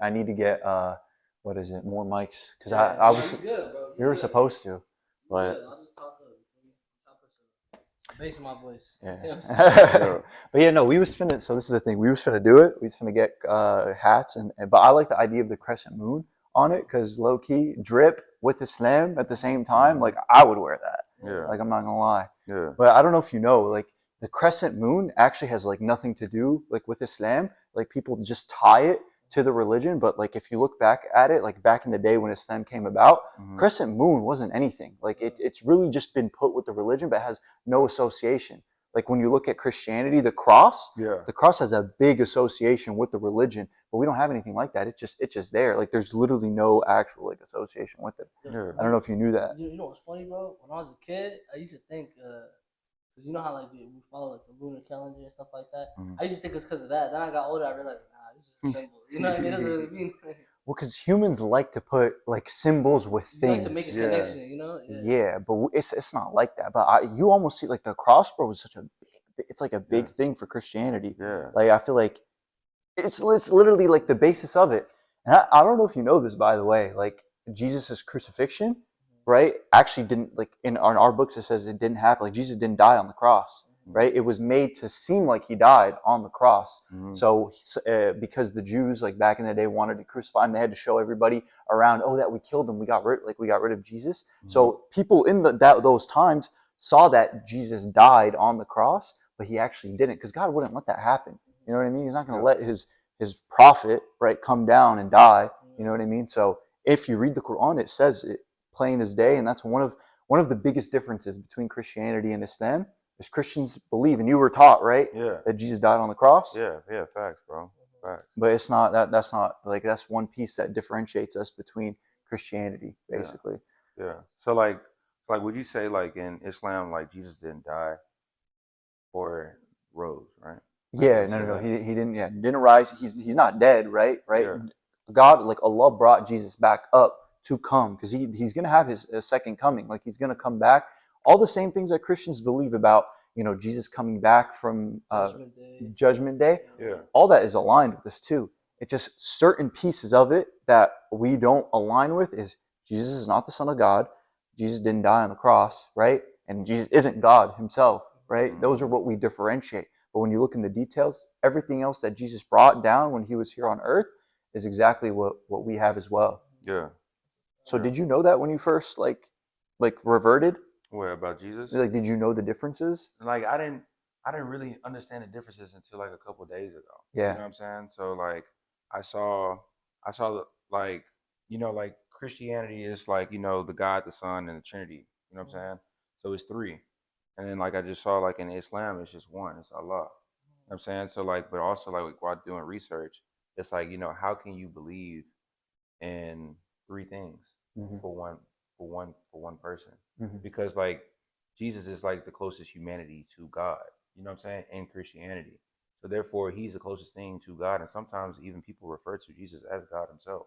I need to get what is it? More mics because Yeah, I no, was you good, bro. we You were good. supposed to, You but good. I'll just talk to the bass of my voice. You know yeah. what I'm saying? But yeah, no, we was finna. So this is the thing. We was finna do it. We was finna get hats and but I like the idea of the crescent moon on it because low key drip with Islam at the same time. Like I would wear that. Yeah. Like I'm not gonna lie. Yeah. But I don't know if you know, like the crescent moon actually has like nothing to do like with Islam. Like people just tie it to the religion, but like if you look back at it, like back in the day when Islam came about, crescent moon wasn't anything. Like it's really just been put with the religion, but has no association. Like when you look at Christianity, the cross has a big association with the religion, but we don't have anything like that. It's just there. Like there's literally no actual like association with it. Yeah. I don't know if you knew that. You know what's funny, bro? When I was a kid, I used to think, because you know how like we follow like the lunar calendar and stuff like that. I used to think it was because of that. Then I got older, I realized, nah, it's just a symbol. You know what I mean? It doesn't really mean. Well, because humans like to put like symbols with You things. like to make a connection, you know? Yeah, but it's not like that. But you almost see like the cross, bro, is such a big, it's like a big thing for Christianity. Yeah. Like I feel like it's literally like the basis of it. And I don't know if you know this, by the way, like Jesus's crucifixion, right? Actually didn't like in our books it says it didn't happen. Like Jesus didn't die on the cross, right? It was made to seem like he died on the cross. So because the Jews like back in the day wanted to crucify him, they had to show everybody around, oh, that we killed him, we got rid of Jesus. So people in those times saw that Jesus died on the cross, but he actually didn't, because God wouldn't let that happen. You know what I mean? He's not going to let his prophet, right, come down and die. You know what I mean? So if you read the Quran, it says it plain as day, and that's one of the biggest differences between Christianity and Islam. Is Christians believe, and you were taught, right? Yeah. That Jesus died on the cross. Yeah. Facts, bro. Facts. But it's not that. That's not like that's one piece that differentiates us between Christianity, basically. Yeah. So like, would you say like in Islam, like Jesus didn't die or rose, right? Yeah, no. He didn't. Yeah, didn't rise. He's not dead, right? Yeah. God, like Allah, brought Jesus back up to come because he's gonna have his second coming. Like he's gonna come back. All the same things that Christians believe about, Jesus coming back from Judgment Day. Yeah. All that is aligned with this too. It's just certain pieces of it that we don't align with is Jesus is not the Son of God. Jesus didn't die on the cross, right? And Jesus isn't God himself, right? Those are what we differentiate. But when you look in the details, everything else that Jesus brought down when he was here on earth is exactly what we have as well. Yeah. So did you know that when you first like reverted? What about Jesus? Like, did you know the differences? Like I didn't really understand the differences until like a couple of days ago. Yeah. You know what I'm saying? So like I saw like, like Christianity is like, the God, the Son, and the Trinity. You know what I'm saying? So it's three. And then like I just saw like in Islam it's just one, it's Allah. You know what I'm saying? So like, but also like while doing research, it's like, how can you believe in three things for one person? Because like Jesus is like the closest humanity to God, you know what I'm saying, in Christianity. So therefore he's the closest thing to God, and sometimes even people refer to Jesus as God himself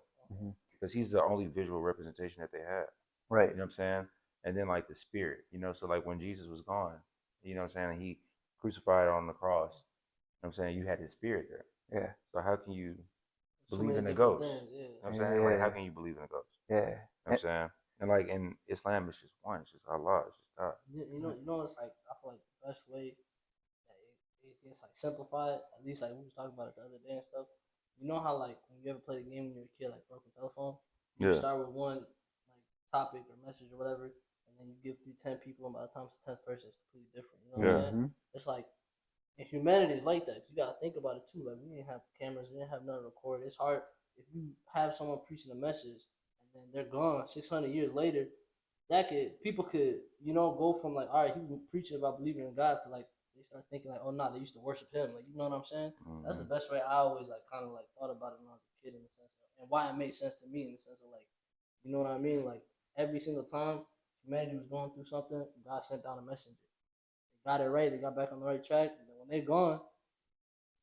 because he's the only visual representation that they have. Right. You know what I'm saying? And then like the spirit, so like when Jesus was gone, you know what I'm saying, he crucified on the cross, you know what I'm saying, you had his spirit there. Yeah. So how can you believe in the different ghost? things, You know what I'm saying? Like how can you believe in a ghost? Yeah. You know what I'm saying? And like in Islam it's just one, it's just Allah, it's just God. You know, it's like I feel like the best way that it's like simplified. At least like we was talking about it the other day and stuff. You know how like when you ever played a game when you were a kid, like broken telephone, you start with one like topic or message or whatever, and then you give through 10 people, and by the time it's the 10th person, it's completely different. You know what I'm saying? It's like, and humanity is like that. You gotta think about it too. Like we didn't have cameras, we didn't have nothing to record. It's hard if you have someone preaching a message and then they're gone 600 years later. People could go from like, all right, he was preaching about believing in God to like they start thinking like, oh no, they used to worship him. Like, you know what I'm saying? That's the best way I always like kind of like thought about it when I was a kid, in the sense of, and why it made sense to me in the sense of like, you know what I mean? Like every single time humanity was going through something, God sent down a messenger. They got it right, they got back on the right track, and then when they're gone,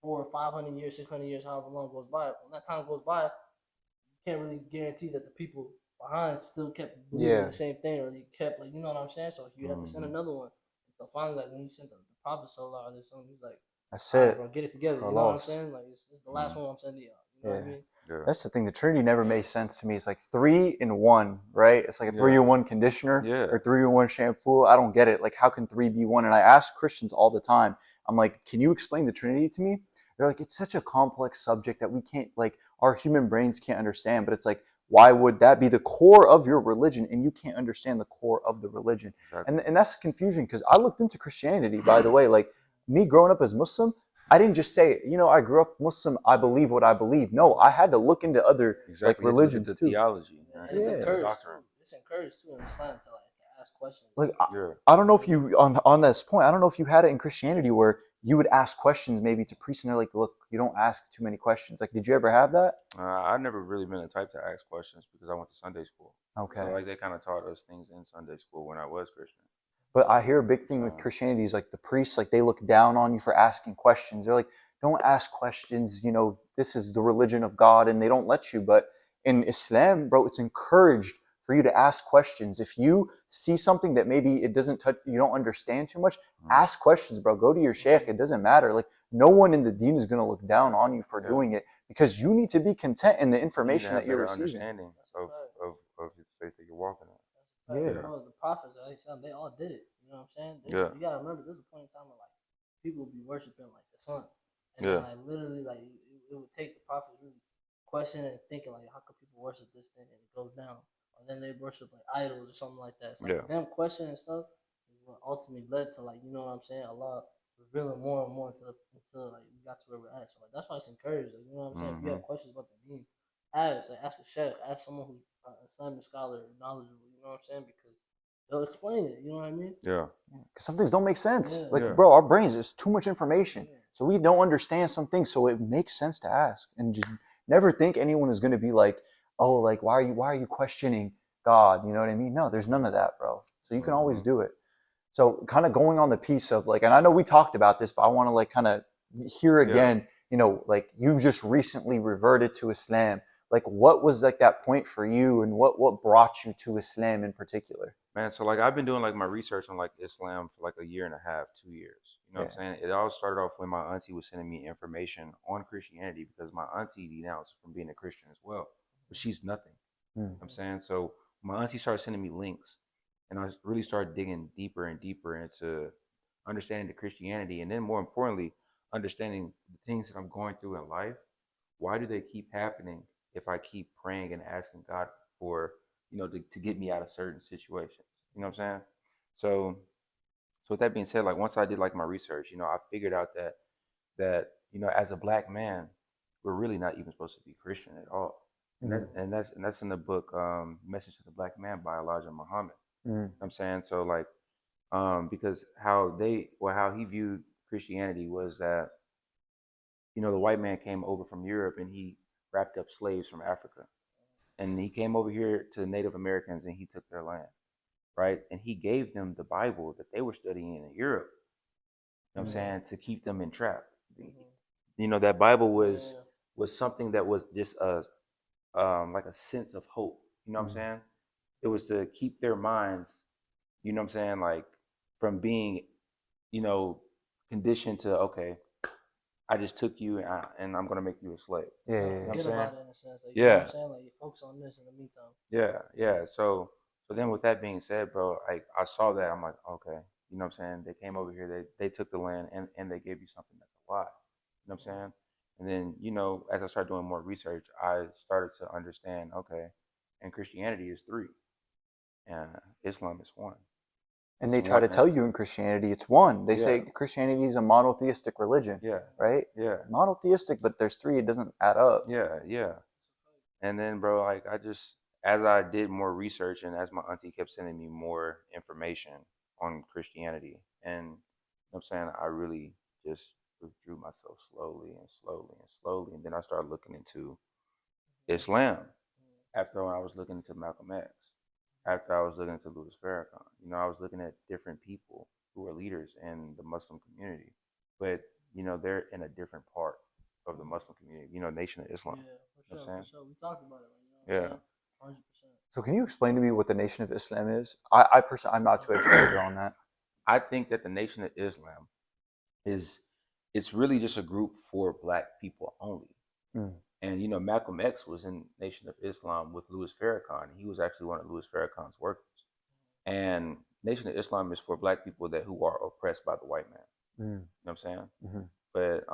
400 or 500 years, 600 years, however long goes by, when that time goes by, you can't really guarantee that the people behind still kept believing the same thing, or they kept like, you know what I'm saying? So you have to send another one. And so finally, like when he sent the Prophet Sallallahu Alaihi Wasallam, he's like, That's all right, it. bro, get it together. You know what I'm saying? Like it's the last one I'm sending y'all. You know what I mean? Yeah. That's the thing. The Trinity never made sense to me. It's like 3 in 1, right? It's like a 3 in 1 conditioner or 3 in 1 shampoo. I don't get it. Like, how can 3 be 1? And I ask Christians all the time. I'm like, can you explain the Trinity to me? They're like, it's such a complex subject that we can't, like, our human brains can't understand. But it's like, why would that be the core of your religion and you can't understand the core of the religion? Exactly. And that's confusion, because I looked into Christianity, by the way. Like, me growing up as Muslim, I didn't just say, I grew up Muslim, I believe what I believe. No, I had to look into other like You have to look at religions the too. theology. And it's Yeah. encouraged too. It's encouraged too in Islam to ask questions. Like Yeah. I don't know if you on this point, I don't know if you had it in Christianity where you would ask questions maybe to priests and they're like, look, you don't ask too many questions. Like, did you ever have that? I've never really been the type to ask questions because I went to Sunday school. Okay. So like they kind of taught us things in Sunday school when I was Christian. But I hear a big thing with Christianity is like the priests, like they look down on you for asking questions. They're like, don't ask questions. This is the religion of God, and they don't let you. But in Islam, bro, it's encouraged for you to ask questions. If you see something that maybe it doesn't touch, you don't understand too much, ask questions, bro. Go to your sheikh. It doesn't matter. Like, no one in the deen is going to look down on you for doing it, because you need to be content in the information that you're receiving. Understanding of the faith that you're walking in. Yeah. Bro, the prophets, they all did it. You know what I'm saying? You gotta remember, there's a point in time where like people would be worshiping like the sun, and then, like literally like it would take the prophets really questioning and thinking like, how could people worship this thing, and it goes down, or then they worship like idols or something like that. It's like them questioning stuff is what ultimately led to, like, you know what I'm saying, Allah revealing more and more until like we got to where we're at. So like that's why it's encouraged. Like, you know what I'm saying? If you have questions about the deen, ask a sheikh, ask someone who's an Islamic scholar, knowledgeable. You know what I'm saying? Because they'll explain it. You know what I mean? Yeah. Because some things don't make sense. Yeah. Like, bro, our brains is too much information. So we don't understand some things. So it makes sense to ask, and just never think anyone is going to be like, oh, like, why are you questioning God? You know what I mean? No, there's none of that, bro. So you can always do it. So kind of going on the piece of like, and I know we talked about this, but I want to like kind of hear again, like you just recently reverted to Islam. Like, what was like that point for you, and what brought you to Islam in particular? Man, so like I've been doing like my research on like Islam for like a year and a half, 2 years. You know what I'm saying? It all started off when my auntie was sending me information on Christianity, because my auntie denounced from being a Christian as well, but she's nothing. You know what I'm saying? So my auntie started sending me links, and I really started digging deeper and deeper into understanding the Christianity, and then more importantly, understanding the things that I'm going through in life. Why do they keep happening if I keep praying and asking God for, to get me out of certain situations? You know what I'm saying? So with that being said, like once I did like my research, I figured out that as a black man, we're really not even supposed to be Christian at all. And that's in the book Message to the Black Man by Elijah Muhammad. You know what I'm saying? So like because how he viewed Christianity was that, the white man came over from Europe and he wrapped up slaves from Africa. And he came over here to the Native Americans and he took their land, right? And he gave them the Bible that they were studying in Europe, you know what I'm saying, to keep them entrapped. That Bible was something that was just like a sense of hope, you know what I'm saying? It was to keep their minds, you know what I'm saying, like from being, conditioned to, okay, I just took you and I'm gonna make you a slave. Yeah. You know what I'm saying? About it in a sense. Like, you know what I'm saying? Like, you focus on this in the meantime. Yeah. So then with that being said, bro, I saw that. I'm like, okay, you know what I'm saying? They came over here, they took the land and they gave you something that's a lie. You know what I'm saying? And then, as I started doing more research, I started to understand, okay, and Christianity is 3 and Islam is 1. And they try to tell you in Christianity it's 1. They say Christianity is a monotheistic religion. Yeah. Right? Yeah. Monotheistic, but there's 3. It doesn't add up. Yeah. And then, bro, like as I did more research and as my auntie kept sending me more information on Christianity, and you know what I'm saying, I really just withdrew myself slowly and slowly and slowly. And then I started looking into Islam after I was looking into Malcolm X, after I was looking into Louis Farrakhan. I was looking at different people who are leaders in the Muslim community, but they're in a different part of the Muslim community, Nation of Islam. Yeah, for sure. We talked about it. Yeah. 100%. So can you explain to me what the Nation of Islam is? I personally, I'm not too educated on that. I think that the Nation of Islam it's really just a group for black people only. And you know, Malcolm X was in Nation of Islam with Louis Farrakhan. He was actually one of Louis Farrakhan's workers. And Nation of Islam is for black people that who are oppressed by the white man. You know what I'm saying? Mm-hmm. But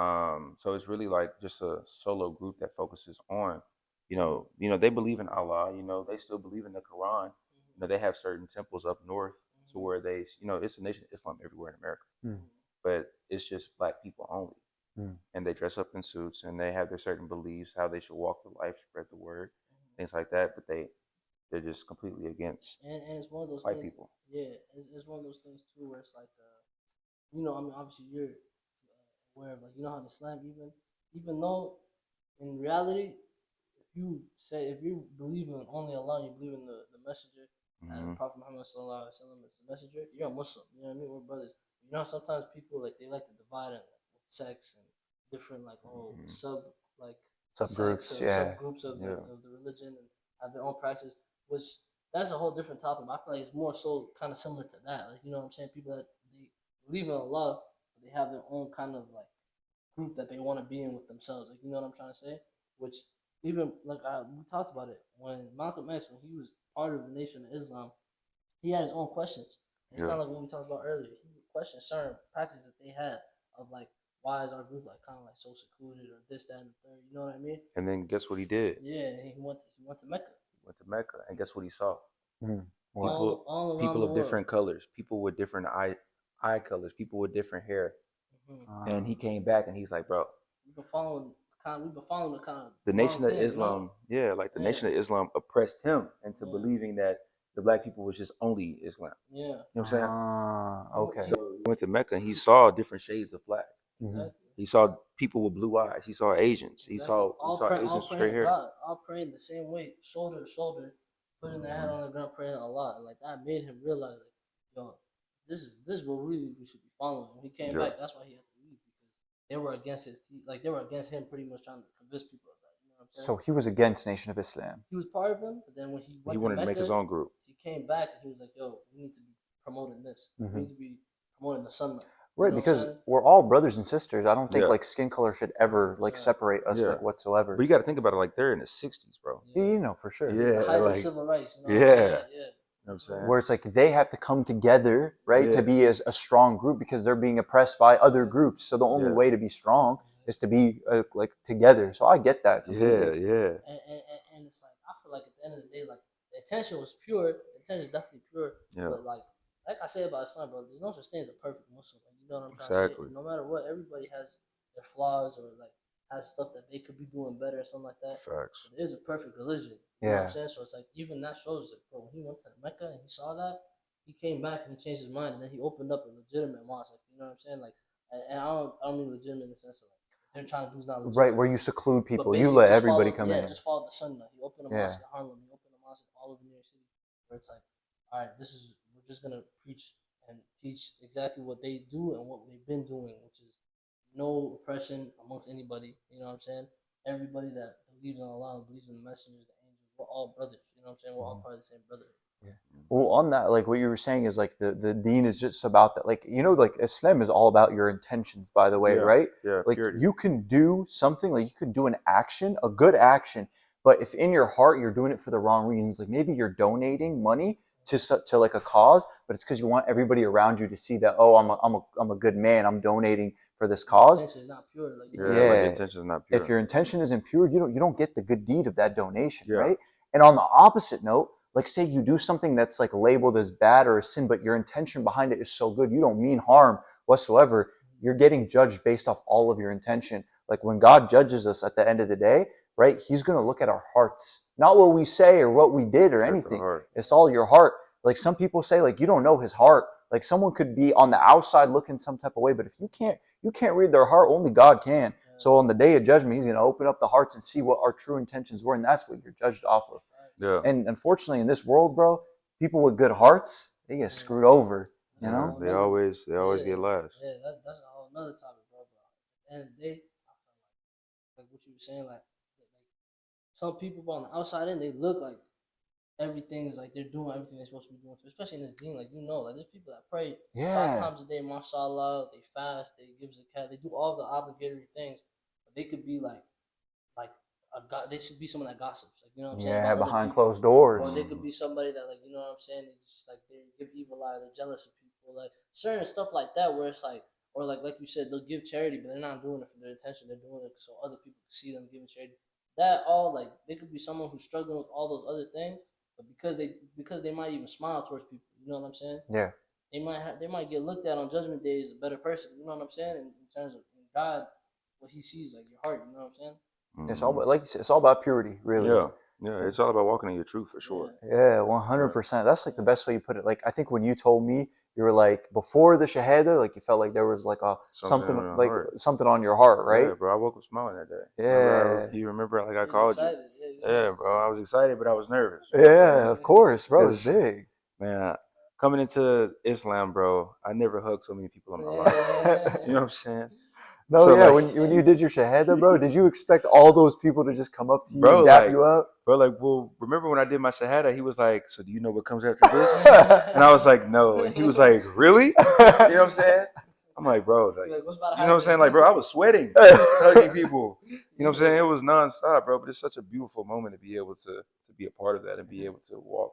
so it's really like just a solo group that focuses on, they believe in Allah. You know, they still believe in the Quran. You know, they have certain temples up north to where they, it's a Nation of Islam everywhere in America, but it's just black people only. And they dress up in suits and they have their certain beliefs, how they should walk through life, spread the word, things like that. But they're just completely against And it's one of those white things. people. Yeah, it's one of those things too, where it's like, I mean, obviously you're aware of, like, you know how in Islam, even though in reality, if you believe in only Allah, you believe in the messenger, and Prophet Muhammad sallallahu alaihi wasallam is the messenger, you're a Muslim. You know what I mean? We're brothers. You know how sometimes people like they like to divide it like, with sex and different like Subgroups, sects or yeah. subgroups of the religion and have their own practice, which that's a whole different topic. But I feel like it's more so kind of similar to that. Like, you know what I'm saying? People that they believe in Allah, but they have their own kind of like group that they want to be in with themselves. Like, you know what I'm trying to say? Which even like we talked about it when Malcolm X, when he was part of the Nation of Islam, he had his own questions. It's kind of like what we talked about earlier. He would question certain practices that they had of like, why is our group like kind of like so secluded or this, that, and the third? You know what I mean? And then guess what he did? Yeah, he went to Mecca. He went to Mecca, and guess what he saw? All around People the of world. different colors, people with different eye colors, people with different hair. And he came back and he's like, bro, we've been following the kind of the Nation wrong of thing, Islam, the Nation of Islam oppressed him into believing that the black people was just only Islam. Yeah. You know what I'm saying? Okay. So he went to Mecca and he saw different shades of black. Exactly. He saw people with blue eyes. He saw Asians. Exactly. He saw Asians with straight hair. God, all praying the same way, shoulder to shoulder, putting their head on the ground, praying a lot. And like that made him realize, like, yo, this is what really we should be following. When he came back, that's why he had to leave, because they were against they were against him, pretty much trying to convince people of that. You know what I'm saying? So he was against Nation of Islam. He was part of them, but then when he went wanted to Mecca, make his own group. He came back and he was like, yo, we need to be promoting this. We need to be promoting the sunnah. Right, because we're all brothers and sisters. I don't think Yeah. like skin color should ever like separate us like whatsoever. But you got to think about it, like they're in the 60s, bro. Yeah, you know, for sure. Yeah, the height like, of civil rights. You know yeah. what I'm saying? Yeah. You know what I'm saying? Where it's like they have to come together, right, to be a strong group because they're being oppressed by other groups. So the only way to be strong is to be like together. So I get that completely. Yeah. And it's like, I feel like at the end of the day, like the intention was pure. The intention is definitely pure. Yeah. But like I said about Islam, bro, there's no such thing as a perfect Muslim. Like, you know what I'm trying to say? No matter what, everybody has their flaws or like has stuff that they could be doing better or something like that. Facts. But it is a perfect religion. You know what I'm saying? So it's like, even that shows it, bro. When he went to Mecca and he saw that, he came back and he changed his mind, and then he opened up a legitimate mosque. Like, you know what I'm saying? Like, and I don't mean legitimate in the sense of like they're trying to do not legitimate. Right, where you seclude people, you basically let just everybody follow- come in. Yeah, just follow the sunnah. He opened a mosque in Harlem. He opened a mosque all over New York City, where it's like, all right, we're just gonna preach and teach exactly what they do and what they've been doing, which is no oppression amongst anybody. You know what I'm saying? Everybody that believes in Allah and believes in the messengers, the angels, we're all brothers. You know what I'm saying? We're all part of the same brotherhood. Yeah. Well, on that, like what you were saying is like the deen is just about that. Like, you know, like Islam is all about your intentions, by the way, right? Yeah. Like purity. you can do something, like you can do an action, a good action, but if in your heart you're doing it for the wrong reasons, like maybe you're donating money to like a cause, but it's because you want everybody around you to see that, oh, I'm a good man, I'm donating for this cause. Intention is not pure. Like, like intention is not pure. If your intention isn't pure, you don't get the good deed of that donation, Yeah. right? And on the opposite note, like say you do something that's like labeled as bad or a sin, but your intention behind it is so good, you don't mean harm whatsoever, you're getting judged based off all of your intention. Like when God judges us at the end of the day, right, he's going to look at our hearts, not what we say or what we did or anything. It's all your heart. Like some people say, like, you don't know his heart. Like someone could be on the outside looking some type of way, but if you can't read their heart, only God can. So on the day of judgment, he's going to open up the hearts and see what our true intentions were, and that's what you're judged off of. Yeah. And unfortunately, in this world, bro, people with good hearts, they get screwed over. You know, they always get last. Yeah, that's a whole another topic, bro. But at the end of the day, I feel like what you were saying, like some people on the outside in, they look like everything is like they're doing everything they're supposed to be doing, especially in this deen. Like, you know, like there's people that pray 5 times a day, mashallah, they fast, they give zakat, they do all the obligatory things, but they could be like they should be someone that gossips, like, you know what I'm saying, Yeah, about other behind people. closed doors. Or they could be somebody that, like, you know what I'm saying, they just like they give evil eye, they're jealous of people, like certain stuff like that, where it's like, or like you said, they'll give charity, but they're not doing it for their attention. They're doing it so other people can see them giving charity. That all, like, they could be someone who's struggling with all those other things, but because they might even smile towards people, you know what I'm saying? Yeah. They might get looked at on Judgment Day as a better person. You know what I'm saying? In terms of God, what He sees, like your heart. You know what I'm saying? It's all like you said, it's all about purity, really. Yeah, it's all about walking in your truth for sure. Yeah, 100%. That's like the best way you put it. Like I think when you told me you were like before the shahada, like you felt like there was like a something on your like heart. something on your heart, right? Yeah, bro. I woke up smiling that day. Yeah. You remember? Like I He's called excited. you. Yeah, Yeah, bro. I was excited, but I was nervous. You know what I'm Yeah, saying? of course, bro. It's Because, big. man, coming into Islam, bro, I never hugged so many people in my life. You know what I'm saying? No, So, yeah. like, When you did your shahada, bro, did you expect all those people to just come up to you bro, and dap like, you up? well, remember when I did my shahada? He was like, "So do you know what comes after this?" And I was like, "No." And he was like, "Really?" You know what I'm saying? I'm like, bro, like, What's about to you know what I'm happen? saying? Like, bro, I was sweating, hugging people. You know what I'm saying? It was nonstop, bro. But it's such a beautiful moment to be able to be a part of that and be able to walk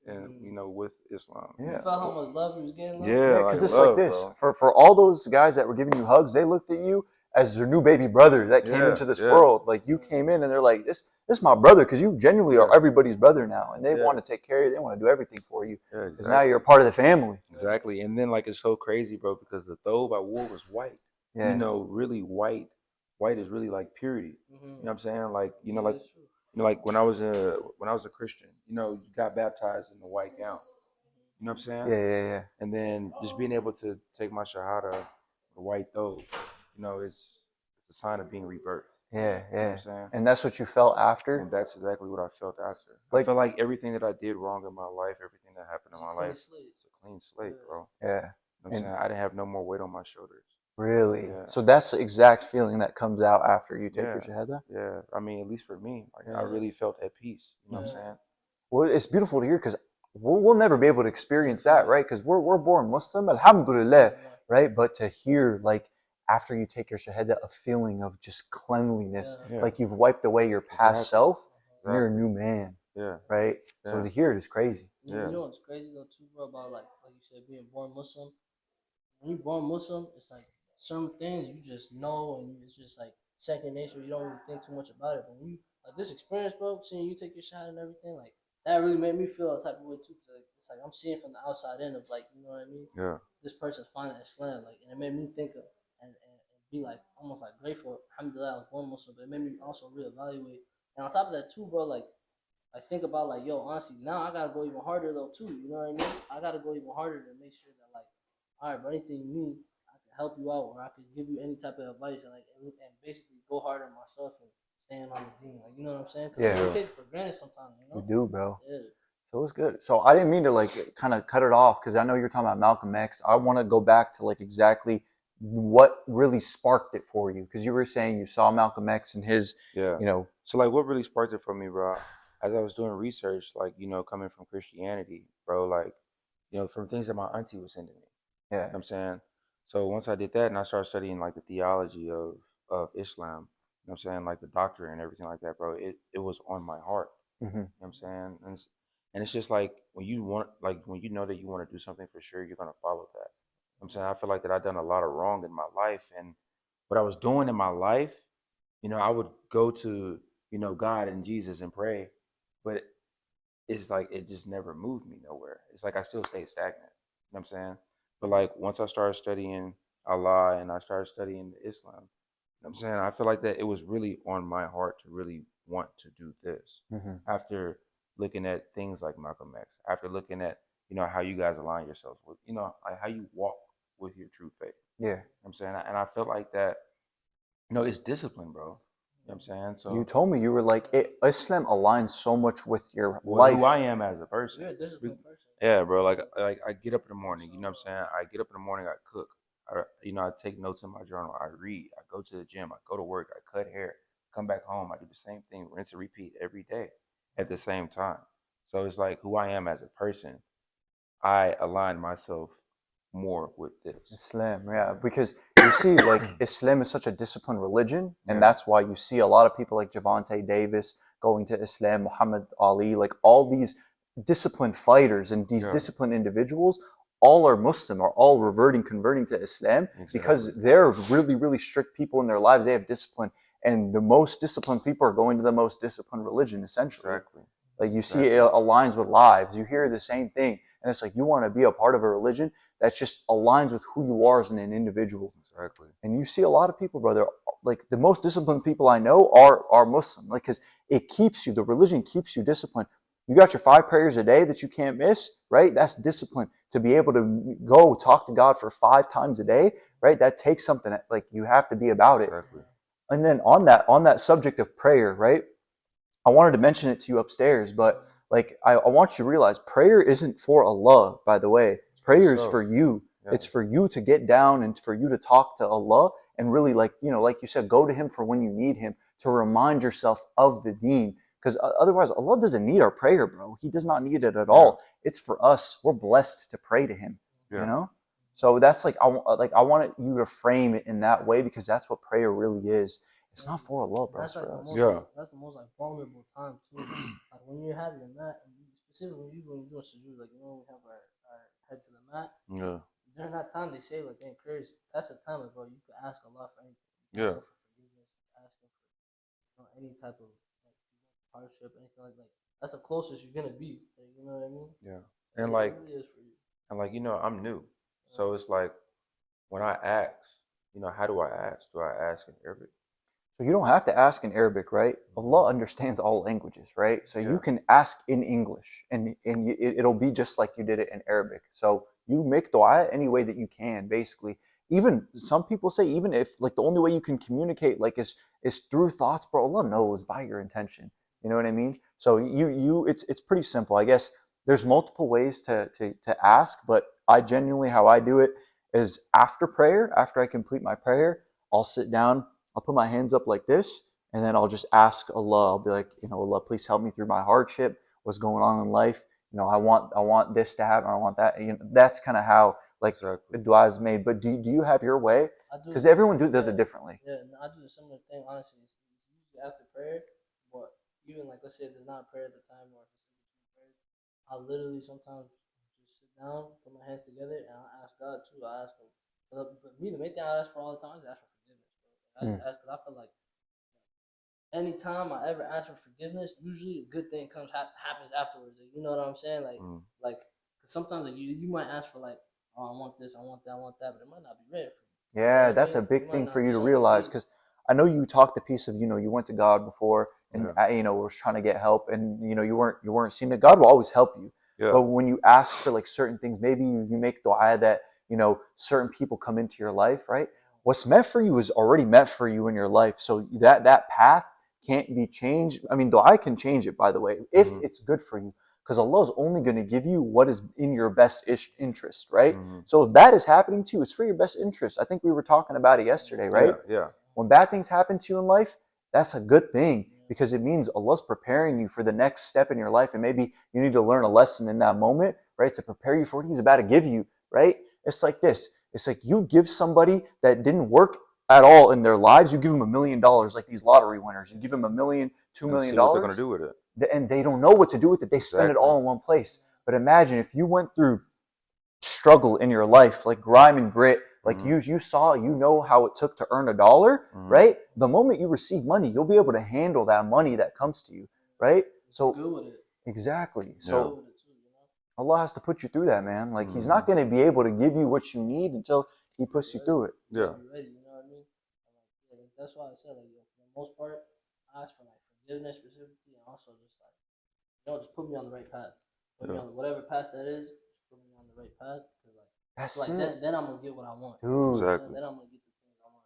and with Islam. You Yeah. felt how much love you was getting, though? Yeah, Yeah, like because it's like love, this. bro. For all those guys that were giving you hugs, they looked at you as their new baby brother that came into this world. Like you came in and they're like, this is my brother, because you genuinely are everybody's brother now, and they want to take care of you. They want to do everything for you because now you're a part of the family. Exactly. And then like it's so crazy, bro, because the thobe I wore was white. Yeah. You know, really white. White is really like purity. You know what I'm saying? Like, like when I was a Christian, you got baptized in the white gown. You know what I'm saying? Yeah. And then just being able to take my shahada, the white thobe, it's a sign of being rebirthed. Yeah. You know what I'm saying? And that's what you felt after? And that's exactly what I felt after. Like, I felt like everything that I did wrong in my life, everything that happened in my life, It's a clean slate, bro. yeah. You know what I'm saying? I didn't have no more weight on my shoulders. Really? Yeah. So that's the exact feeling that comes out after you take your shahada? Yeah. I mean, at least for me, like I really felt at peace. You know what I'm saying? Well, it's beautiful to hear because we'll never be able to experience that, right? Because we're born Muslim, alhamdulillah, right? But to hear, like, after you take your shahada, a feeling of just cleanliness, like you've wiped away your past self, and you're a new man, right? So to hear it is crazy. You know what's crazy though too, bro, about like you said, being born Muslim. When you're born Muslim, it's like certain things you just know, and it's just like second nature. You don't really think too much about it. But when you like this experience, bro, seeing you take your shot and everything, like that really made me feel a type of way too. Cause like, it's like I'm seeing from the outside in of like, you know what I mean? Yeah. This person's finding Islam, like, and it made me think of and be like almost like grateful. Alhamdulillah, I was born Muslim, but it made me also reevaluate. And on top of that too, bro, like think about like, yo, honestly, now I gotta go even harder though too. You know what I mean? I gotta go even harder to make sure that like, all right, bro, anything you need, I can help you out, or I can give you any type of advice, and like, and basically go harder on myself and stand on the thing. Like, you know what I'm saying? Because we take it for granted sometimes. You know? We do, bro. Yeah. So it was good. So I didn't mean to like kind of cut it off because I know you're talking about Malcolm X. I want to go back to like exactly what really sparked it for you, because you were saying you saw Malcolm X and his, So like, what really sparked it for me, bro? As I was doing research, like coming from Christianity, bro, like from things that my auntie was sending me. Yeah. You know what I'm saying? So once I did that and I started studying like the theology of Islam, you know what I'm saying, like the doctrine and everything like that, bro, it was on my heart. Mm-hmm. You know what I'm saying? And it's just like when you know that you want to do something for sure, you're gonna follow that. You know what I'm saying? I feel like that I've done a lot of wrong in my life, and what I was doing in my life, I would go to, God and Jesus and pray, but it's like it just never moved me nowhere. It's like I still stayed stagnant. You know what I'm saying? But like once I started studying Allah and I started studying Islam, you know what I'm saying? I feel like that it was really on my heart to really want to do this. Mm-hmm. After looking at things like Malcolm X, after looking at, how you guys align yourselves with, like how you walk with your true faith. Yeah. You know what I'm saying? And I feel like that, it's discipline, bro. You know what I'm saying? So you told me you were like, Islam aligns so much with your well, life. who I am as a person. You're a disciplined person. Yeah, bro. Like I get up in the morning. You know what I'm saying? I get up in the morning. I cook. I take notes in my journal. I read. I go to the gym. I go to work. I cut hair. Come back home. I do the same thing, rinse and repeat every day at the same time. So it's like who I am as a person. I align myself more with this. Islam, yeah, because you see, like Islam is such a disciplined religion, and Yeah. that's why you see a lot of people like Javante Davis going to Islam, Muhammad Ali, like all these disciplined fighters and these Yeah. disciplined individuals, all are Muslim, are all reverting, converting to Islam because Exactly. they're really, really strict people in their lives. They have discipline, and the most disciplined people are going to the most disciplined religion, essentially. Exactly. Like you see, it aligns with lives. You hear the same thing, and it's like you want to be a part of a religion that just aligns with who you are as an individual. Exactly. And you see a lot of people, brother. Like the most disciplined people I know are Muslim. Like because it keeps you. The religion keeps you disciplined. You got your 5 prayers a day that you can't miss, right? That's discipline. To be able to go talk to God for 5 times a day, right? That takes something that, like you have to be about it. Exactly. And then on that subject of prayer, right? I wanted to mention it to you upstairs, but like I want you to realize prayer isn't for Allah, by the way. Prayer is for you. Yeah. It's for you to get down and for you to talk to Allah and really, like, you know, like you said, go to Him for when you need Him, to remind yourself of the deen. Because otherwise, Allah doesn't need our prayer, bro. He does not need it at all. It's for us. We're blessed to pray to Him, you know? So that's like I wanted you to frame it in that way because that's what prayer really is. It's not for Allah, bro. That's It's like for us. that's the most like vulnerable time too. Like when you have your mat, specifically when you're doing sujood, like you know we have our head to the mat. Yeah. During that time, they say like they encourage. That's the time, like, bro. You can ask Allah for anything. Yeah. Ask Him for forgiveness. Ask Him for, you know, any type of like hardship, anything like that. That's the closest you're gonna be. Like, you know what I mean? Yeah. And it like, really is for you. and like, you know, I'm new, so it's like when I ask, you know, how do I ask? Do I ask in Arabic? So you don't have to ask in Arabic, right? Allah understands all languages, right? So you can ask in English, and it'll be just like you did it in Arabic. So you make dua any way that you can, basically. Even some people say, even if like the only way you can communicate like is through thoughts, bro. Allah knows by your intention. You know what I mean? So it's pretty simple. I guess there's multiple ways to ask, but I genuinely how I do it is after prayer, after I complete my prayer, I'll sit down. I'll put my hands up like this, and then I'll just ask Allah. I'll be like, you know, Allah, please help me through my hardship. What's going on in life? You know, I want this to happen. I want that. You know, that's kind of how like the dua is made. But do you have your way? Because everyone does it differently. Yeah, I do the similar thing. Honestly, it's usually after prayer. But even like let's say there's not prayer at the time, or if it's in between prayers, I'll literally sometimes just sit down, put my hands together, and I'll ask God too. I ask Him. But me, the main thing I ask for all the time is ask for forgiveness, bro. I just ask because I feel like anytime I ever ask for forgiveness, usually a good thing happens afterwards. Like, you know what I'm saying? Like cause sometimes like you might ask for like, oh, I want this, I want that, I want that, but it might not be ready for you. Yeah, that's a big thing for you to realize because I know you talked the piece of, you know, you went to God before and you know was trying to get help, and you know you weren't seeing it. God will always help you, but when you ask for like certain things, maybe you make dua that, you know, certain people come into your life, right? What's meant for you is already meant for you in your life, so that path can't be changed. I mean, dua can change it, by the way, if it's good for you, because Allah is only going to give you what is in your best interest, right? So if bad is happening to you, it's for your best interest. I think we were talking about it yesterday, right? Yeah. When bad things happen to you in life, that's a good thing because it means Allah's preparing you for the next step in your life, and maybe you need to learn a lesson in that moment, right, to prepare you for what He's about to give you, right? It's like this. It's like you give somebody that didn't work at all in their lives, you give them $1 million, like these lottery winners. You give them $1 million, $2 million. See what they're gonna do with it, and they don't know what to do with it. They spend it all in one place. But imagine if you went through struggle in your life, like grime and grit, like you saw, you know how it took to earn $1, right? The moment you receive money, you'll be able to handle that money that comes to you, right? So good with it. Exactly. So Allah has to put you through that, man. Like He's not going to be able to give you what you need until He puts you through it. Yeah. Be ready, you know what I mean? Like, that's why I said, like, for the most part, I ask for like forgiveness specifically, and also just like, you know, just put me on the right path. Put me on whatever path that is. Just put me on the right path, because like then I'm gonna get what I want. Dude. Exactly. Then I'm gonna get the things I want.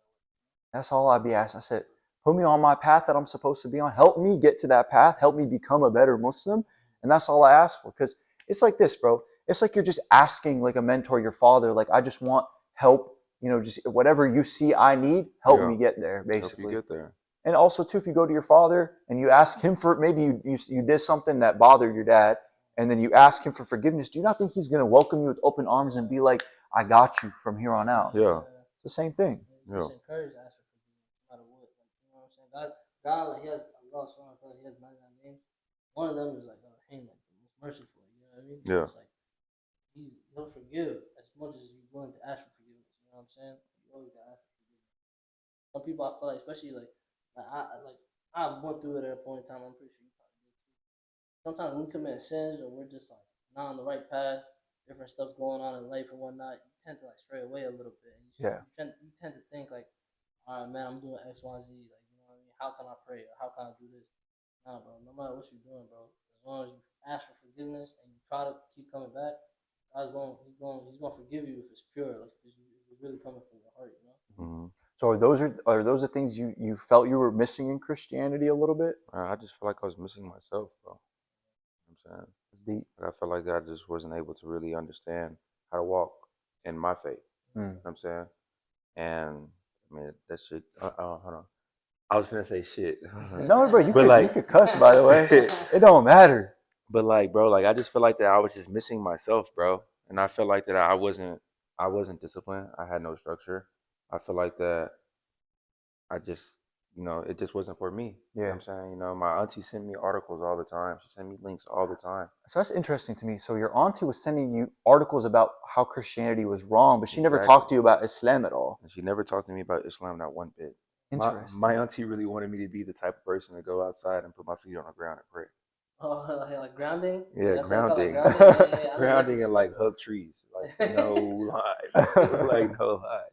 That's all I'd be asking. I said, put me on my path that I'm supposed to be on. Help me get to that path. Help me become a better Muslim. And that's all I ask for. Because it's like this, bro. It's like you're just asking like a mentor, your father, like, I just want help. You know, just whatever you see I need, help me get there, basically. Help you get there. And also, too, if you go to your father and you ask him for, maybe you did something that bothered your dad, and then you ask him for forgiveness, do you not think he's going to welcome you with open arms and be like, I got you from here on out. Yeah. It's the same thing. It's encouraged to ask for forgiveness, no matter what. Like, you know what I'm saying? God, like, he has Allah subhanahu wa ta'ala, he has 99 names. One of them is like him, like the most merciful. You know what I mean? Yeah. It's like he'll forgive as much as you're willing to ask for forgiveness. You know what I'm saying? You always gotta ask for forgiveness. Some people I feel like, especially I went through it at a point in time. I'm pretty sure you probably did too. Sometimes we commit sins or we're just like not on the right path, different stuff going on in life and whatnot, you tend to like stray away a little bit. And you tend to think like, all right, man, I'm doing X, Y, Z. Like, you know what I mean? How can I pray? Or how can I do this? Nah, bro. No matter what you're doing, bro. As long as you ask for forgiveness and you try to keep coming back, he's gonna forgive you if it's pure, like if it's really coming from your heart, you know. Mm-hmm. So are those the things you felt you were missing in Christianity a little bit? I just feel like I was missing myself, bro. You know what I'm saying? It's deep. Like, I felt like I just wasn't able to really understand how to walk in my faith. You know what I'm saying? And I mean, that shit. Hold on. I was gonna say shit. No, bro, you But could cuss, by the way. It don't matter. But like, bro, like I just feel like that I was just missing myself, bro. And I feel like that I wasn't disciplined. I had no structure. I feel like that I just, it just wasn't for me. You know what I'm saying? My auntie sent me articles all the time. She sent me links all the time. So that's interesting to me. So your auntie was sending you articles about how Christianity was wrong, but she never talked to you about Islam at all. And she never talked to me about Islam, not one bit. Interesting. My auntie really wanted me to be the type of person to go outside and put my feet on the ground and pray. Oh, like grounding? Yeah, grounding. Like grounding. Yeah, grounding and like hug trees. Like no lie. Like no lie.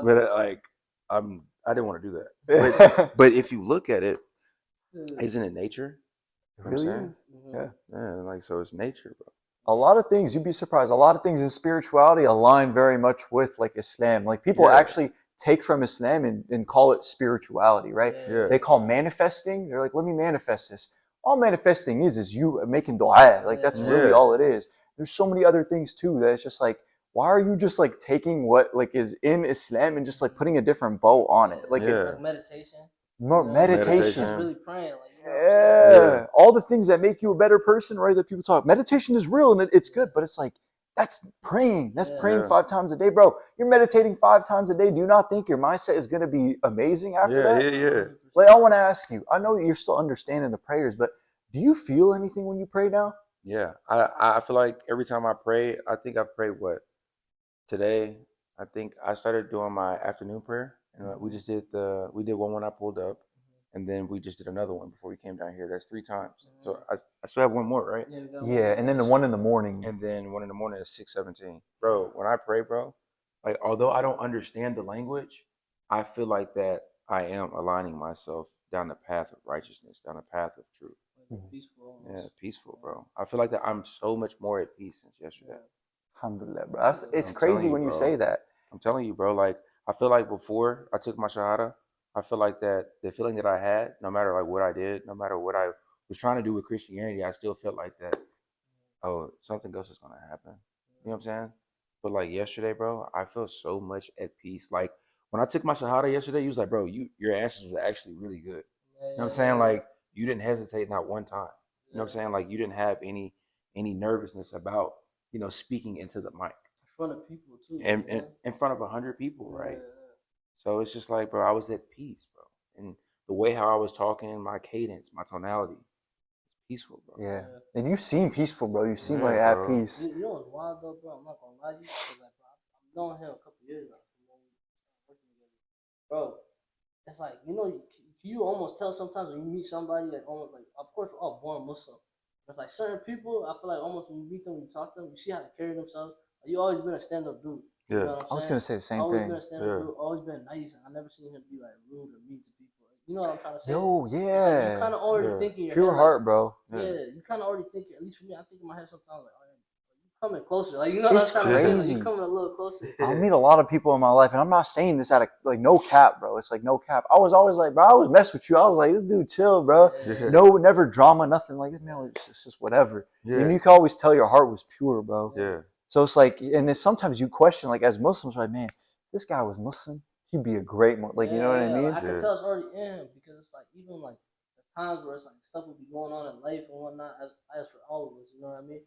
But like I didn't want to do that. But if you look at it, isn't it nature? It really is. Yeah. Yeah, like so it's nature, bro. A lot of things, you'd be surprised, a lot of things in spirituality align very much with like Islam. Like people actually take from Islam and call it spirituality, right? Yeah. They call manifesting, they're like, let me manifest this. All manifesting is you making dua. Like that's really all it is. There's so many other things too that it's just like, why are you just like taking what like is in Islam and just like putting a different bow on it? Like, like meditation. Meditation. Really praying. Like, all the things that make you a better person, right? That people talk. Meditation is real and it's good, but it's like, that's praying. That's praying 5 times a day, bro. You're meditating 5 times a day. Do you not think your mindset is going to be amazing after that? Yeah. Like, I want to ask you, I know you're still understanding the prayers, but do you feel anything when you pray now? Yeah. I feel like every time I pray, I think I've prayed today, I think I started doing my afternoon prayer. And we did one when I pulled up. And then we just did another one before we came down here. That's 3 times. So I still have one more, right? Yeah, and then the one in the morning. And then one in the morning is 6:17. Bro, when I pray, bro, like although I don't understand the language, I feel like that I am aligning myself down the path of righteousness, down the path of truth. Peaceful. Yeah, peaceful, bro. I feel like that I'm so much more at peace since yesterday. Alhamdulillah, bro. It's crazy when you say that. I'm telling you, bro. Like I feel like before I took my shahada, I feel like that the feeling that I had, no matter like what I did, no matter what I was trying to do with Christianity, I still felt like that. Oh, something else is gonna happen. You know what I'm saying? But like yesterday, bro, I feel so much at peace. Like when I took my shahada yesterday, he was like, bro, your answers were actually really good. You know what I'm saying? Like you didn't hesitate not one time. You know what I'm saying? Like you didn't have any nervousness about speaking into the mic in front of people too. And in front of 100 people, right? So it's just like, bro, I was at peace, bro. And the way how I was talking, my cadence, my tonality, peaceful, bro. Yeah. And you seem peaceful, bro. You seem like at peace. You know what's wild though, bro? I'm not gonna lie to you because like, bro, I've known him a couple years now. Working together, bro. It's like you almost tell sometimes when you meet somebody like almost like, of course we're all born Muslim. But it's like certain people, I feel like almost when you meet them, when you talk to them, you see how they carry themselves. Like, you always been a stand-up dude. Yeah. You know what I'm saying? I was gonna say the same always thing. Been a stand-up dude, always been nice. I never seen him be like rude or mean to people. You know what I'm trying to say? Yo, yeah. It's like you kind of already think in your pure head, heart, like, bro. Yeah, you kind of already think. At least for me, I think in my head sometimes like, you coming closer. Like you know what I'm trying to say? Like, you coming a little closer. I meet a lot of people in my life, and I'm not saying this out of like no cap, bro. It's like no cap. I was always like, bro, I was mess with you. I was like, this dude chill, bro. Yeah. No, never drama, nothing like that. Man, it's just whatever. Yeah. And you can always tell your heart was pure, bro. Yeah. So it's like, and then sometimes you question, like as Muslims, like, man, this guy was Muslim, he'd be a great, like, you know what I mean? I can tell it's already in him because it's like even like the times where it's like stuff will be going on in life and whatnot. As for all of us, you know what I mean?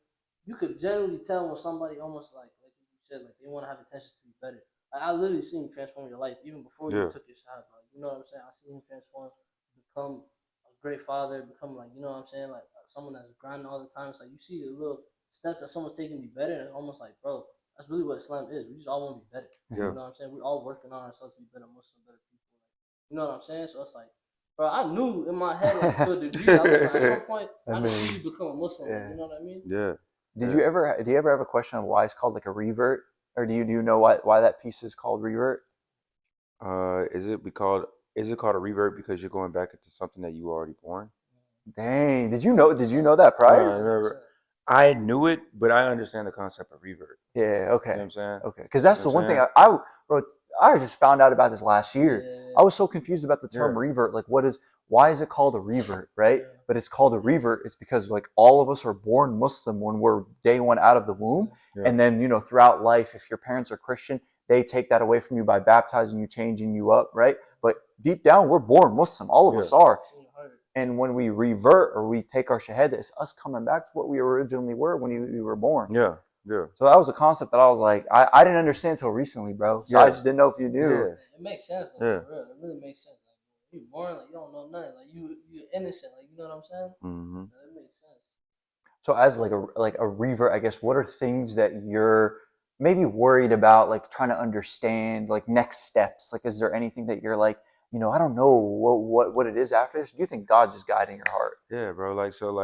You could generally tell when somebody almost like you said, like they want to have intentions to be better. Like, I literally seen him transform your life even before you took your shot. Like, you know what I'm saying? I seen him transform, become a great father, become like, you know what I'm saying, like someone that's grinding all the time. It's like you see the little steps that someone's taking to be better, and it's almost like, bro, that's really what Islam is. We just all want to be better. Yeah. You know what I'm saying? We all working on ourselves to be better Muslim, better people. Like, you know what I'm saying? So it's like, bro, I knew in my head, like, to a degree, I was like, at some point, I need to become a Muslim. Yeah. You know what I mean? Yeah. Do you ever have a question on why it's called like a revert, or do you know why that piece is called revert? Is it called a revert because you're going back into something that you were already born? Dang, did you know that prior? I knew it, but I understand the concept of revert. Yeah, okay. You know what I'm saying? Okay, because that's the one thing I just found out about this last year. Yeah. I was so confused about the term revert. Like, why is it called a revert, right? Yeah. But it's called a revert. It's because like all of us are born Muslim when we're day one out of the womb, and then throughout life, if your parents are Christian, they take that away from you by baptizing you, changing you up, right? But deep down, we're born Muslim. All of us are. And when we revert or we take our shahada, it's us coming back to what we originally were when we were born. Yeah, yeah. So that was a concept that I was like, I didn't understand until recently, bro. So I just didn't know if you knew. Yeah. It makes sense, though, for real. It really makes sense. Like, when you're born, like, you don't know nothing. Like, you're innocent. Like, you know what I'm saying? Mm-hmm. So it makes sense. So as like a revert, I guess, what are things that you're maybe worried about, like trying to understand, like next steps? Like, is there anything that you're like, I don't know what it is after this? Do you think God's just guiding your heart? Yeah, bro. Like, so,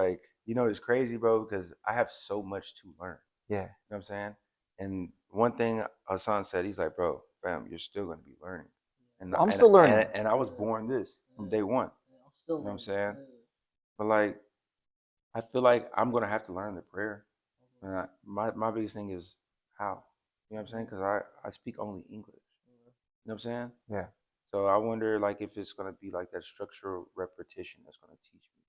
it's crazy, bro, because I have so much to learn. Yeah. You know what I'm saying? And one thing Hassan said, he's like, bro, fam, you're still going to be learning. And I'm still learning. And I was born this from day one. I'm still you know what I'm saying? But, like, I feel like I'm going to have to learn the prayer. And my biggest thing is how. You know what I'm saying? Because I speak only English. You know what I'm saying? Yeah. So I wonder, like, if it's going to be like that structural repetition that's going to teach me.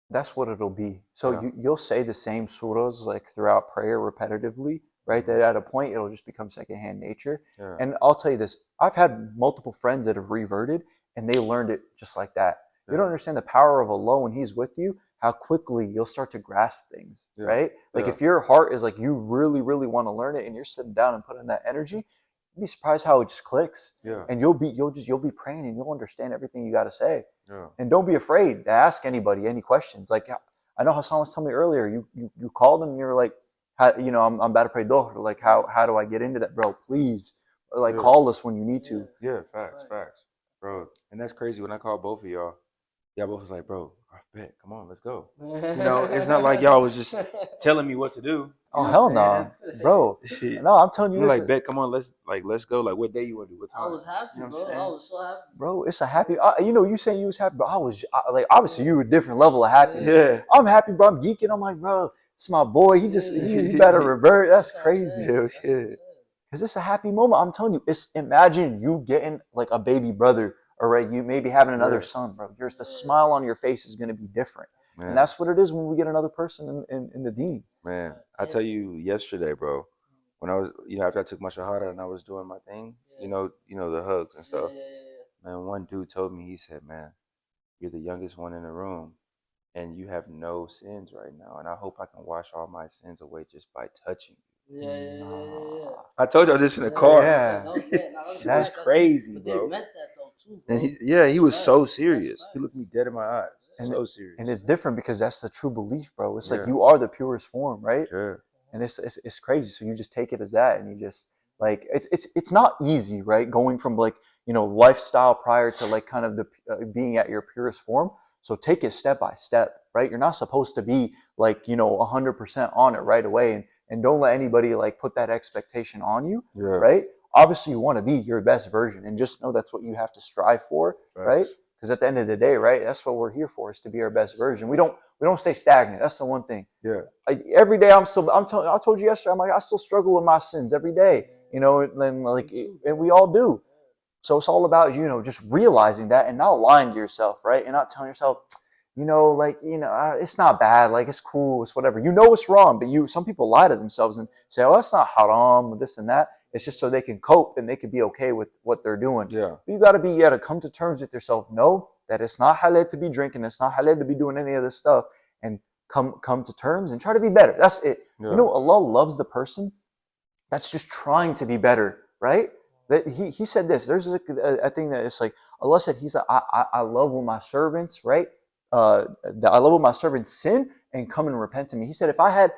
That's what it'll be. So you'll say the same surahs like throughout prayer repetitively, right? That at a point it'll just become secondhand nature. Yeah. And I'll tell you this, I've had multiple friends that have reverted and they learned it just like that. You don't understand the power of Allah when He's with you, how quickly you'll start to grasp things, right? Like if your heart is like you really, really want to learn it and you're sitting down and putting that energy, you'd be surprised how it just clicks. Yeah. And you'll be praying and you'll understand everything you got to say. Yeah. And don't be afraid to ask anybody any questions. Like I know Hassan was telling me earlier, you called him and you're like, I'm about to pray Dhuhr. Like how do I get into that, bro? Please, like call us when you need to. Yeah, facts, bro. And that's crazy. When I called both of y'all both was like, bro, I bet, come on, let's go. It's not like y'all was just telling me what to do. Oh hell no, bro. No, I'm telling you, you're like, bet, come on, let's go. Like, what day you want to do? What time? I was happy, bro. I was so happy, bro. It's a happy. You saying you was happy, but like obviously you were a different level of happy. Yeah, I'm happy, bro. I'm geeking. I'm like, bro, it's my boy. He better revert. That's crazy. Because it's a happy moment. I'm telling you, imagine you getting like a baby brother. Or right, you maybe having another son, bro. The smile on your face is going to be different. Man. And that's what it is when we get another person in the deen. Man, I tell you yesterday, bro, when I was, after I took my shahada and I was doing my thing, the hugs and stuff. Man, one dude told me, he said, man, you're the youngest one in the room and you have no sins right now. And I hope I can wash all my sins away just by touching you. Yeah. I told y'all this in the car. Yeah. That's crazy, bro. They meant that though too, bro. And he was so serious. He looked me dead in my eyes. So serious. And it's different because that's the true belief, bro. It's like you are the purest form, right? Yeah. And it's crazy. So you just take it as that, and you just like it's not easy, right? Going from like lifestyle prior to like kind of the being at your purest form. So take it step by step, right? You're not supposed to be like 100% on it right away, and don't let anybody like put that expectation on you, right? Obviously, you want to be your best version, and just know that's what you have to strive for, right? Because at the end of the day, right, that's what we're here for, is to be our best version. We don't stay stagnant. That's the one thing. Yeah. Every day I told you yesterday, I'm like, I still struggle with my sins every day, and we all do. So it's all about, just realizing that and not lying to yourself, right? And not telling yourself, it's not bad, like it's cool, it's whatever. It's wrong, but some people lie to themselves and say, oh, that's not haram, this and that. It's just so they can cope and they can be okay with what they're doing. Yeah. But you got to come to terms with yourself. Know that it's not halal to be drinking. It's not halal to be doing any of this stuff. And come to terms and try to be better. That's it. Yeah. Allah loves the person that's just trying to be better, right? That he said this. There's a thing that it's like Allah said. He's like, I love when my servants, right? I love when my servants sin and come and repent to me. He said, if I had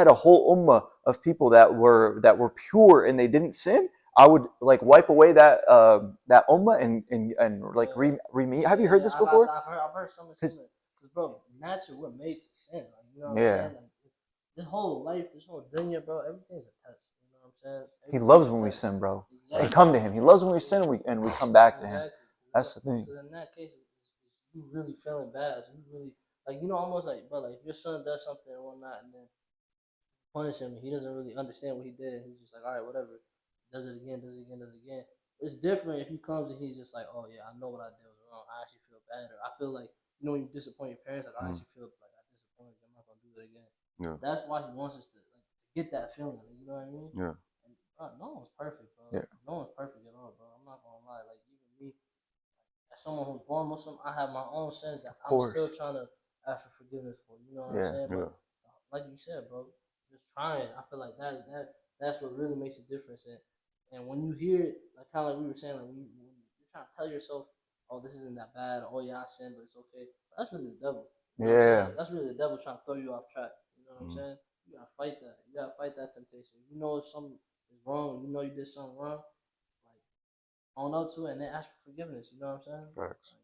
a whole ummah of people that were pure and they didn't sin, I would like wipe away that ummah and like re. Have you heard this before? I've heard someone say that. Because bro, naturally we're made to sin. Like, you know what I'm Yeah. saying? Like this whole life, this whole dunya, bro, everything's a test. You know what I'm saying? He loves when we sin, bro. Exactly. And come to him. He loves when we sin and we come back to him. Exactly. That's the thing. Because in that case, it's you really feeling bad. So you really like, you know, almost like, bro, like if your son does something or whatnot, and then punish him, and he doesn't really understand what he did. He's just like, all right, whatever. Does it again, does it again, does it again. It's different if he comes and he's just like, oh yeah, I know what I did was wrong. I actually feel bad, or I feel like, you know, when you disappoint your parents, like I actually feel like I disappointed you. I'm not gonna do it again. Yeah. That's why he wants us to like get that feeling. Like, you know what I mean? Yeah. And, no one's perfect, bro. Yeah. No one's perfect at all, bro. I'm not gonna lie. Like even me, as someone who's born Muslim, I have my own sins that I'm still trying to ask for forgiveness for. You know what I'm saying? But like you said, bro, just trying. I feel like that's what really makes a difference. And when you hear it, like kind of like we were saying, like when you're trying to tell yourself, oh, this isn't that bad. Oh yeah, I sinned, but it's okay. That's really the devil. You know what I'm saying? That's really the devil trying to throw you off track. You know what I'm saying? You gotta fight that. You gotta fight that temptation. You know if something is wrong, you know you did something wrong, like own up to it and then ask for forgiveness. You know what I'm saying? Facts.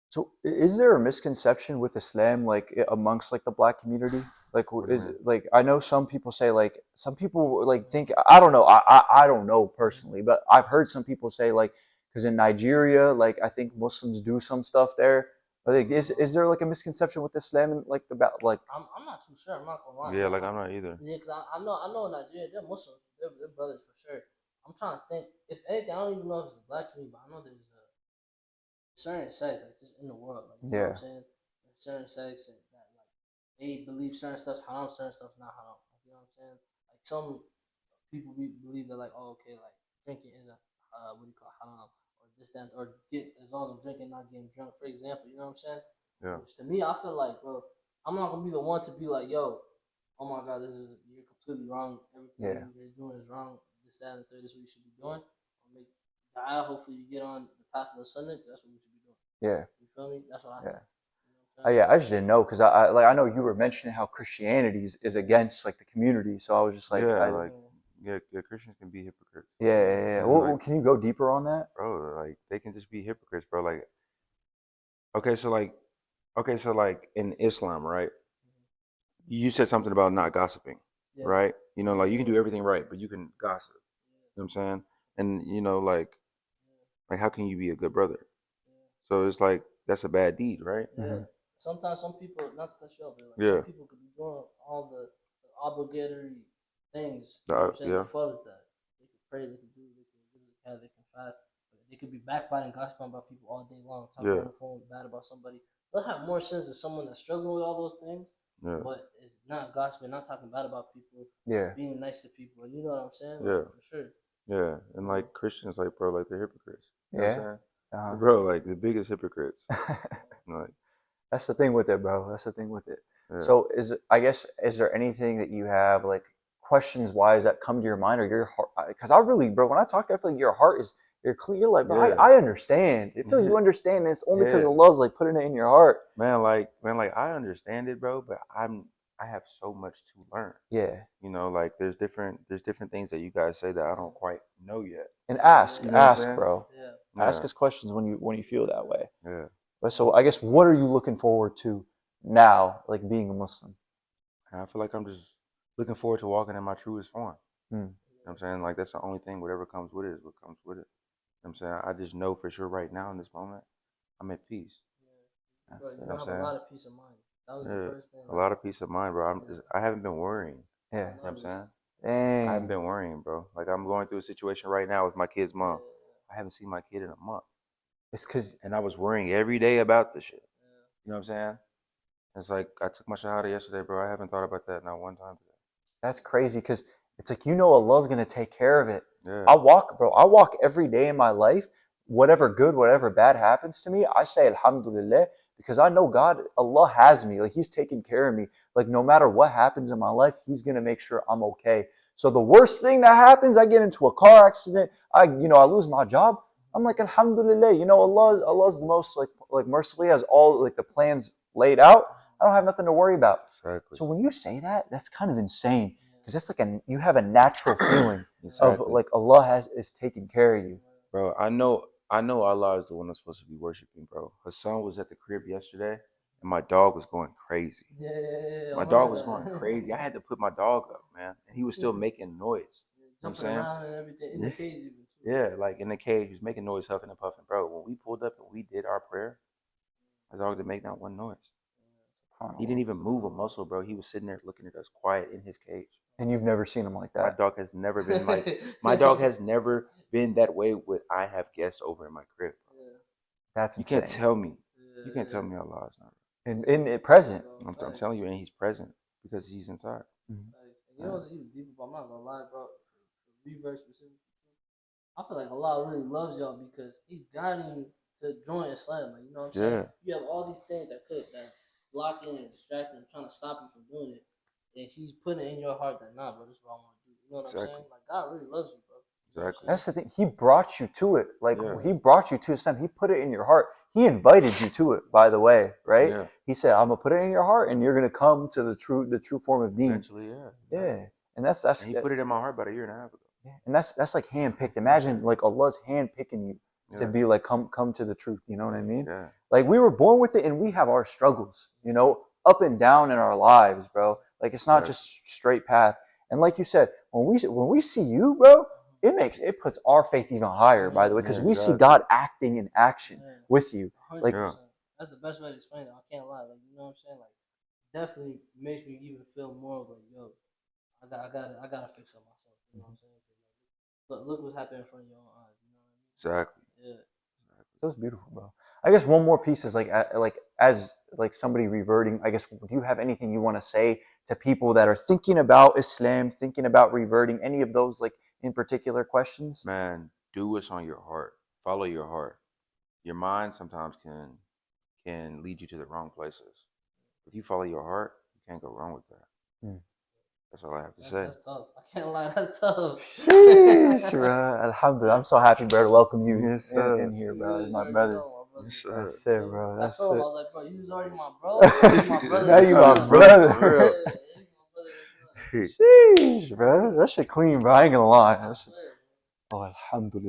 So, is there a misconception with Islam, like amongst like the black community? Like, is it, like I know some people say like some people like think I don't know I don't know personally, but I've heard some people say like because in Nigeria, like I think Muslims do some stuff there. But like, is there like a misconception with Islam and like like? I'm not too sure. I'm not gonna lie. Yeah, like I'm not either. Yeah, cause I know in Nigeria they're Muslims. They're brothers for sure. I'm trying to think. If anything, I don't even know if it's the black community, but I know there's certain sects like just in the world. Like, you know what I'm saying? There's certain sects that like they believe certain stuff's haram, certain stuff's not haram. Like, you know what I'm saying? Like some people believe that like, oh, okay, like drinking isn't what do you call haram or this that or get as long as I'm drinking, not getting drunk. For example, you know what I'm saying? Yeah. Which to me, I feel like, bro, I'm not gonna be the one to be like, yo, oh my God, you're completely wrong. Everything you're doing is wrong. This, that, and the third. This is what you should be doing. Hopefully you get on the path of the Sunnah. That's what we should be doing. Yeah. You feel me? That's what I think. Yeah, I just didn't know because I know you were mentioning how Christianity is against like the community, so I was just like, Christians can be hypocrites. Yeah. Well, can you go deeper on that, bro? Like they can just be hypocrites, bro. Like, okay, so like in Islam, right? You said something about not gossiping, right? You know, like you can do everything right, but you can gossip. You know what I'm saying? And you know, like how can you be a good brother? So it's like that's a bad deed, right? Yeah. Sometimes some people, not to cut you off, but like some people could be doing all the obligatory things. You know what I'm saying? Before that, they could pray, they could do, they can fast. They could be backbiting, gossiping about people all day long, talking on the phone bad about somebody. They'll have more sense than someone that's struggling with all those things, but it's not gossiping, not talking bad about people, being nice to people. You know what I'm saying? Like, for sure. Yeah, and like Christians, like bro, like they're hypocrites. You know what I'm saying? Uh-huh. Bro, like the biggest hypocrites. Like, that's the thing with it, bro. That's the thing with it. Yeah. So is there anything that you have like questions wise that come to your mind or your heart? Because I really, bro, when I talk to you, I feel like your heart is you're clear. You're like, bro, I understand. I feel like you understand this only because Allah's like putting it in your heart. Man, like I understand it, bro, but I have so much to learn. Yeah. You know, like there's different things that you guys say that I don't quite know yet. And ask, bro. Yeah. Ask us questions when you feel that way. Yeah. But so I guess what are you looking forward to now, like being a Muslim? I feel like I'm just looking forward to walking in my truest form. Hmm. You know what I'm saying? Like that's the only thing, whatever comes with it is what comes with it. You know what I'm saying? I just know for sure right now in this moment, I'm at peace. Yeah. Bro, you have a lot of peace of mind. That was the first thing. A lot of peace of mind, bro. I haven't been worrying. Yeah. You know what I'm saying? Dang. I haven't been worrying, bro. Like I'm going through a situation right now with my kid's mom. I haven't seen my kid in a month. It's because and I was worrying every day about the shit. You know what I'm saying? It's like I took my shahada yesterday, bro. I haven't thought about that not one time today. That's crazy because it's like Allah's gonna take care of it. Yeah. I walk every day in my life. Whatever good, whatever bad happens to me, I say Alhamdulillah because I know Allah has me. Like He's taking care of me. Like no matter what happens in my life, He's gonna make sure I'm okay. So the worst thing that happens, I get into a car accident, I lose my job. I'm like, alhamdulillah, Allah's the most like merciful. He has all like the plans laid out. I don't have nothing to worry about. Exactly. So when you say that, that's kind of insane because that's like you have a natural feeling of like Allah is taking care of you. Bro, I know Allah is the one I'm supposed to be worshiping, bro. Her son was at the crib yesterday, and my dog was going crazy. Yeah. My dog was going crazy. I had to put my dog up, man, and he was still making noise. You know what I'm saying? Around and everything in the cage even too. Yeah, like in the cage, he was making noise, huffing and puffing, bro. When we pulled up and we did our prayer, my dog didn't make not one noise. He didn't even move a muscle, bro. He was sitting there looking at us quiet in his cage. And you've never seen him like that. My dog has never been like. My dog has never been that way. With I have guests over in my crib. Yeah. That's You insane. can't tell me. You can't tell me Allah is not. In it present. I'm telling you, and He's present because He's inside. You know what's even deeper, but I'm not gonna lie, bro. Revert specifically, I feel like Allah really loves y'all because He's guiding you to join Islam. Like, you know what I'm saying? Yeah. You have all these things that block you and distract you and trying to stop you from doing it. And He's putting it in your heart that, nah, bro, this is what I want to do. You know what I'm saying? Like, God really loves you, bro. Exactly. That's the thing. He brought you to it. Like Yeah. He brought you to Islam. He put it in your heart. He invited you to it, by the way, right? Yeah. He said, I'm gonna put it in your heart and you're gonna come to the true form of deen. Eventually, yeah. Yeah. And that's And He put it in my heart about a year and a half ago. yeah. And that's like handpicked. Imagine like Allah's handpicking you to be like come to the truth. You know what I mean? Yeah. Like we were born with it and we have our struggles, up and down in our lives, bro. Like it's not just straight path. And like you said, when we see you, bro, it puts our faith even higher, by the way, because we see God acting in action with you. 100%. Like that's the best way to explain it. I can't lie. Like, you know what I'm saying? Like, definitely makes me even feel more like, yo, I gotta fix up myself. You know what I'm saying? Look what's happening in front of your own eyes. You know what I mean? Exactly. Yeah. that was beautiful, bro. I guess one more piece is as somebody reverting. I guess, do you have anything you want to say to people that are thinking about Islam, thinking about reverting? Any of those in particular questions? Man, do what's on your heart. Follow your heart. Your mind sometimes can lead you to the wrong places. If you follow your heart, you can't go wrong with that. That's all I have to say. That's tough. I can't lie. That's tough. Sheesh, bro. Alhamdulillah. I'm so happy, bro, to welcome you in here, bro. As my brother. That's it, bro. That's it. I was like, bro, you was already my bro. My brother. Now you my brother. Sheesh, bro. That shit clean, bro. I ain't gonna lie. Oh, alhamdulillah.